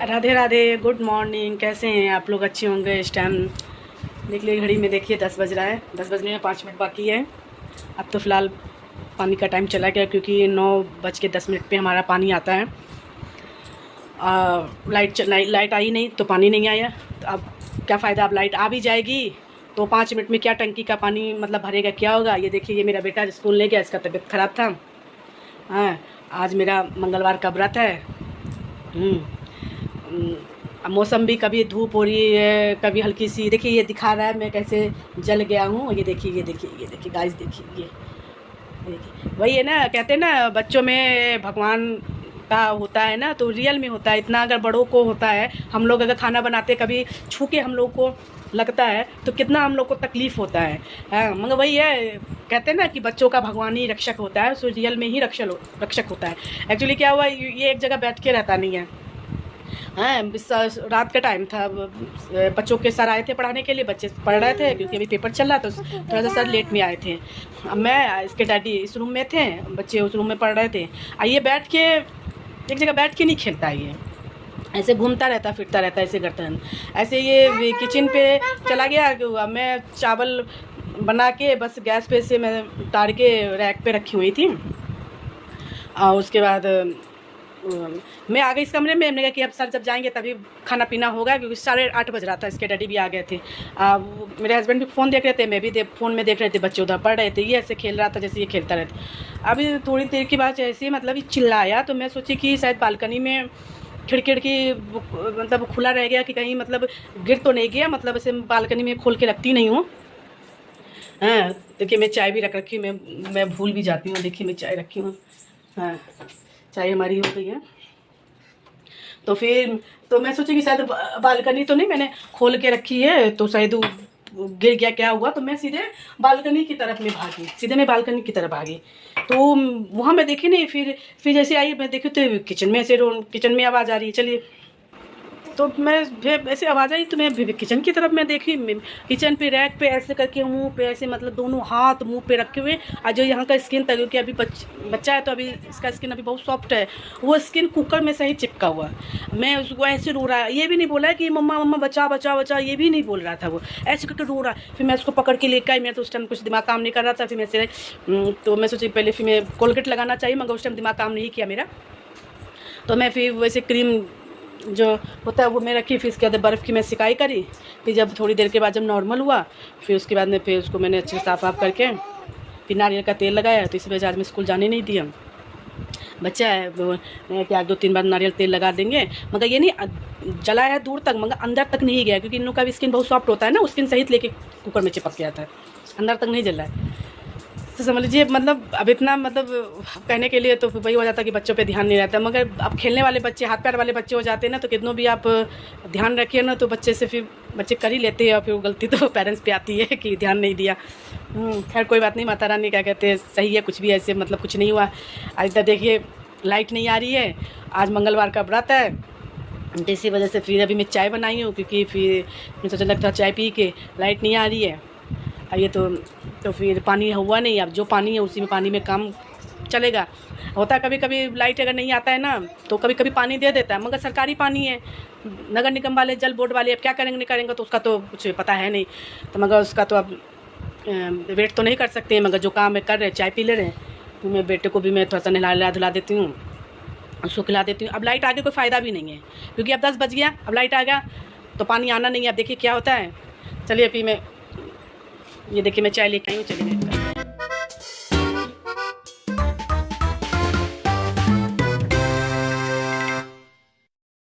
Radhe Radhe, good morning. कैसे हैं आप लोग? अच्छे होंगे। इस टाइम देख लीजिए घड़ी में, देखिए 10 बज रहा है। 10 बजने में 5 मिनट बाकी है। अब तो फ़िलहाल पानी का टाइम चला गया, क्योंकि 9:10 पे हमारा पानी आता है। लाइट आई नहीं तो पानी नहीं आया। तो अब क्या फ़ायदा, अब लाइट आ भी जाएगी तो 5 मिनट में क्या टंकी का पानी मतलब भरेगा, क्या होगा। ये देखिए, ये मेरा बेटा स्कूल ले गया, इसका तबीयत ख़राब था। हाँ, आज मेरा मंगलवार का व्रत है। मौसम भी कभी धूप हो रही है, कभी हल्की सी। देखिए ये दिखा रहा है मैं कैसे जल गया हूँ। ये देखिए, ये देखिए, ये देखिए गाइस, देखिए ये देखिए। वही है ना, कहते हैं ना बच्चों में भगवान का होता है ना, तो रियल में होता है। इतना अगर बड़ों को होता है, हम लोग अगर खाना बनाते कभी छू के हम लोग को लगता है तो कितना हम लोग को तकलीफ़ होता है। हाँ, मगर वही है, कहते हैं ना कि बच्चों का भगवान ही रक्षक होता है, सो रियल में ही रक्षक होता है। एक्चुअली क्या हुआ, ये एक जगह बैठ के रहता नहीं है। हाँ, रात का टाइम था, बच्चों के सर आए थे पढ़ाने के लिए, बच्चे पढ़ रहे थे क्योंकि अभी पेपर चल रहा था। थोड़ा सा सर लेट में आए थे। अब मैं, इसके डैडी इस रूम में थे, बच्चे उस रूम में पढ़ रहे थे। आइए बैठ के, एक जगह बैठ के नहीं खेलता ये, ऐसे घूमता रहता, फिरता रहता, ऐसे करता है। ऐसे ये किचन पे चला गया। मैं चावल बना के बस गैस पे से मैं उतार के रैक पे रखी हुई थी। और उसके बाद मैं आ गई इस कमरे में। हमने कहा कि अब सर जब जाएंगे तभी खाना पीना होगा, क्योंकि 8:30 बज रहा था। इसके डैडी भी आ गए थे। मेरे हस्बैंड भी फ़ोन देख रहे थे, मैं भी फ़ोन में देख रहे थे। बच्चे उधर पढ़ रहे थे, ये ऐसे खेल रहा था जैसे ये खेलता रहता। अभी थोड़ी देर के बाद ऐसे मतलब ये चिल्लाया, तो मैं सोची कि शायद बालकनी में खिड़की मतलब खुला रह गया कि कहीं मतलब गिर तो नहीं गया। मतलब ऐसे बालकनी में खोल के रखती नहीं हूँ। हाँ, देखिए मैं चाय भी रख रखी हूँ। मैं भूल भी जाती हूँ। देखिए मैं चाय रखी हूँ। हाँ, चाय हमारी हो गई है। तो फिर तो मैं सोची कि शायद बालकनी तो नहीं मैंने खोल के रखी है, तो शायद वो गिर गया, क्या हुआ। तो मैं सीधे बालकनी की तरफ में भागी, सीधे मैं बालकनी की तरफ भागी। तो वहाँ मैं देखी नहीं। फिर जैसे आई, मैं देखी तो किचन में से किचन में आवाज़ आ रही है। चलिए, तो मैं ऐसे आवाज़ आई तो मैं किचन की तरफ मैं देखी। किचन पे रैक पे ऐसे करके मुंह पे ऐसे मतलब दोनों हाथ मुंह पे रखे हुए। और जो यहाँ का स्किन था, क्योंकि अभी बच्चा है तो अभी इसका स्किन अभी बहुत सॉफ्ट है, वो स्किन कुकर में से ही चिपका हुआ। मैं उसको ऐसे रो रहा है, ये भी नहीं बोला कि मम्मा मम्मा बचा बचा बचा, ये भी नहीं बोल रहा था। वो ऐसे करके रो रहा है। फिर मैं उसको पकड़ के लेकर आई। मैं तो उस टाइम कुछ दिमाग काम नहीं कर रहा था। फिर मैं से तो मैं सोची पहले फिर मैं कोलगेट लगाना चाहिए, मगर उस टाइम दिमाग काम नहीं किया मेरा। तो मैं फिर वैसे क्रीम जो होता है वो मैं रखी। फिर इसके बाद बर्फ़ की मैं सिकाई करी। फिर जब थोड़ी देर के बाद जब नॉर्मल हुआ, फिर उसके बाद में फिर उसको मैंने अच्छे से साफ़ करके फिर नारियल का तेल लगाया। तो इस वजह से आज मैं स्कूल जाने नहीं दिया। बच्चा है वो क्या 2-3 बार नारियल तेल लगा देंगे, मगर ये नहीं जला है दूर तक, मगर अंदर तक नहीं गया, क्योंकि इन लोग का भी स्किन बहुत सॉफ्ट होता है ना, स्किन सहित लेके कुकर में चिपक गया था, अंदर तक नहीं जला है। तो समझ लीजिए मतलब अब इतना मतलब कहने के लिए तो वही हो जाता कि बच्चों पे ध्यान नहीं रहता। मगर अब खेलने वाले बच्चे, हाथ पैर वाले बच्चे हो जाते हैं ना, तो कितनों भी आप ध्यान रखिए ना, तो बच्चे से फिर बच्चे कर ही लेते हैं। और फिर वो गलती तो पेरेंट्स पे आती है कि ध्यान नहीं दिया। खैर कोय बात नहीं, माता रानी क्या कहते हैं, सही है। कुछ भी ऐसे मतलब कुछ नहीं हुआ। आज तक देखिए लाइट नहीं आ रही है। आज मंगलवार का व्रत है, इसी वजह से फिर अभी मैं चाय बनाई हूँ, क्योंकि फिर मैं सोचा लगता चाय पी के लाइट नहीं आ रही है। ये तो फिर पानी हुआ नहीं। अब जो पानी है उसी में पानी में काम चलेगा। होता है कभी कभी लाइट अगर नहीं आता है ना, तो कभी कभी पानी दे देता है, मगर सरकारी पानी है, नगर निगम वाले, जल बोर्ड वाले अब क्या करेंगे नहीं करेंगे तो उसका तो कुछ पता है नहीं। तो मगर उसका तो अब वेट तो नहीं कर सकते हैं, मगर जो काम है कर रहे, चाय पी ले रहे हैं। तो मैं बेटे को भी मैं थोड़ा सा नहला धुला देती हूँ, उसको खिला देती हूँ। अब लाइट आगे कोई फ़ायदा भी नहीं है, क्योंकि अब 10 बज गया, अब लाइट आ गया तो पानी आना नहीं है। अब देखिए क्या होता है। चलिए अभी मैं ये देखिए मैं चाय लेके आई हूँ। चलिए